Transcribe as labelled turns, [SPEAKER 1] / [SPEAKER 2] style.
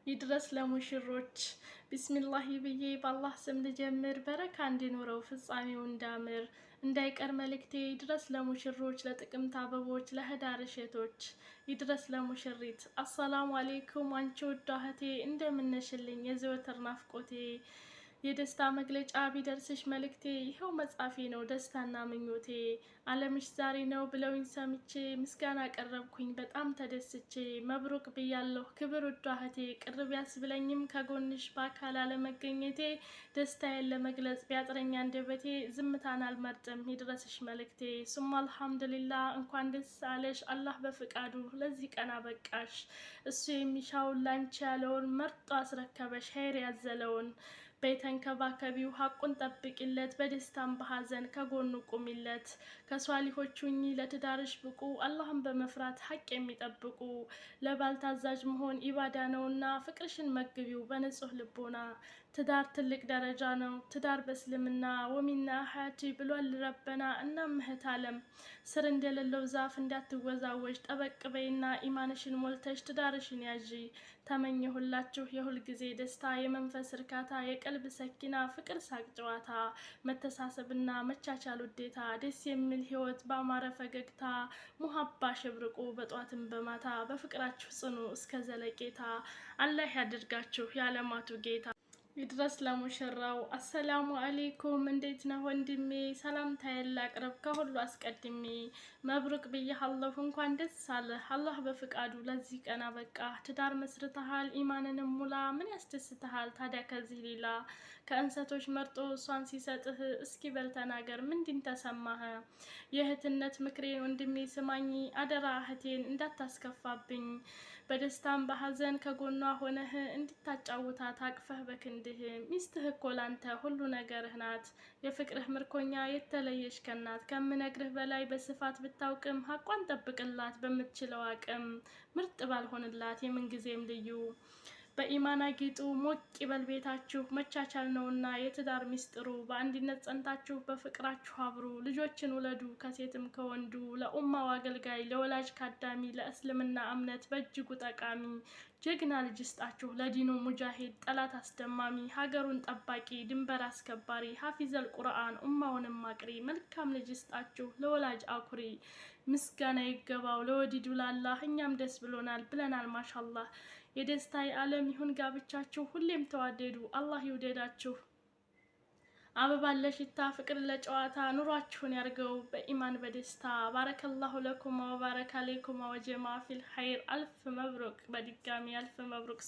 [SPEAKER 1] ይድረስ ለሙሽሮች ቢስሚላህ ብዬ በአላህ ስም ልጀምር። በረካ እንዲኖረው ፍጻሜው እንዳምር እንዳይቀር መልእክቴ። ይድረስ ለሙሽሮች፣ ለጥቅምት አበቦች፣ ለህዳር እሸቶች። ይድረስ ለሙሽሪት አሰላሙ አሌይኩም አንቺ ውዷ እህቴ እንደምነሽልኝ የዘወትር ናፍቆቴ። የደስታ መግለጫ ቢደርስሽ መልእክቴ ይኸው መጻፌ ነው ደስታና ምኞቴ። አለምሽ ዛሬ ነው ብለውኝ ሰምቼ ምስጋና ቀረብኩኝ በጣም ተደስቼ። መብሩክ ብያለሁ ክብር ውዷ እህቴ ቅር ቢያስብለኝም ከጎንሽ በአካል አለመገኘቴ። ደስታዬን ለመግለጽ ቢያጥረኝ አንደበቴ ዝምታን አልመርጥም ይድረስሽ መልእክቴ። ሱማ አልሐምዱሊላህ እንኳን ደስ አለሽ አላህ በፍቃዱ ለዚህ ቀን አበቃሽ። እሱ የሚሻውን ላንቺ ያለውን መርጦ አስረከበሽ ኸይር ያዘለውን። በተንከባከቢው ሐቁን ጠብቂለት በደስታም በሐዘን ከጎኑ ቁሚለት። ከሷሊሆች ሁኚ ለትዳርሽ ብቁ አላህን በመፍራት ሐቅ የሚጠብቁ። ለባል ታዛዥ መሆን ኢባዳ ነውና ፍቅርሽን መግቢው በንጹህ ልቦና። ትዳር ትልቅ ደረጃ ነው ትዳር በእስልምና ወሚና ሀያቲ ብሏል ረበና። እናም እህት አለም ስር እንደሌለው ዛፍ እንዳትወዛወዥ ጠበቅ በይና ኢማንሽን ሞልተሽ ትዳርሽን ያዢ። ተመኘሁላችሁ የሁል ጊዜ ደስታ የመንፈስ እርካታ የቀልብ ሰኪና ፍቅር ሳቅ ጨዋታ። መተሳሰብና መቻቻል ውዴታ ደስ የሚል ህይወት ባማረ ፈገግታ። ሙሀባ ሸብርቁ በጧትም በማታ በፍቅራችሁ ጽኑ እስከ ዘለቄታ። አላህ ያድርጋችሁ የዓለማቱ ጌታ። ይድረስ ለሙሽራው አሰላሙ አሌይኩም እንዴት ነህ ወንድሜ ሰላምታዬን ላቅርብ ከሁሉ አስቀድሜ። መብሩክ ብያለሁ እንኳን ደስ አለህ አላህ በፍቃዱ ለዚህ ቀን አበቃ። ትዳር መስርተሃል ኢማንንም ሙላ ምን ያስደስትሃል ታዲያ ከዚህ ሌላ። ከእንሰቶች መርጦ እሷን ሲሰጥህ እስኪ በል ተናገር ምንድን ተሰማህ? የእህትነት ምክሬን ወንድሜ ስማኝ አደራ እህቴን እንዳታስከፋብኝ። በደስታም በሐዘን ከጎኗ ሆነህ እንድታጫውታት አቅፈህ በክንድህ። ሚስትህ እኮ ላንተ ሁሉ ነገርህ ናት። የፍቅርህ ምርኮኛ የተለየች ከናት። ከምነግርህ በላይ በስፋት ብታውቅም ሐቋን ጠብቅላት በምትችለው አቅም። ምርጥ ባልሆንላት የምንጊዜም ልዩ። በኢማን አጊጡ ሞቅ ይበል ቤታችሁ መቻቻል ነውና የትዳር ሚስጥሩ። በአንድነት ጸንታችሁ በፍቅራችሁ አብሩ ልጆችን ውለዱ ከሴትም ከወንዱ። ለኡማው አገልጋይ ለወላጅ ካዳሚ ለእስልምና እምነት በእጅጉ ጠቃሚ። ጀግና ልጅ ይስጣችሁ ለዲኑ ሙጃሂድ ጠላት አስደማሚ። ሀገሩን ጠባቂ ድንበር አስከባሪ ሀፊዘል ቁርአን ኡማውንም ማቅሪ። መልካም ልጅ ይስጣችሁ ለወላጅ አኩሪ። ምስጋና ይገባው ለወዲዱ ላላህ እኛም ደስ ብሎናል ብለናል ማሻአላህ። የደስታ የዓለም ይሁን ጋብቻችሁ ሁሌም ተዋደዱ አላህ ይውደዳችሁ። አበባ ለሽታ ፍቅር ለጨዋታ ኑሯችሁን ያርገው በኢማን በደስታ። ባረከላሁ ለኩማ ወባረከ አለይኩማ ወጀማ ፊል ኸይር። አልፍ መብሩክ በድጋሚ አልፍ መብሩክ።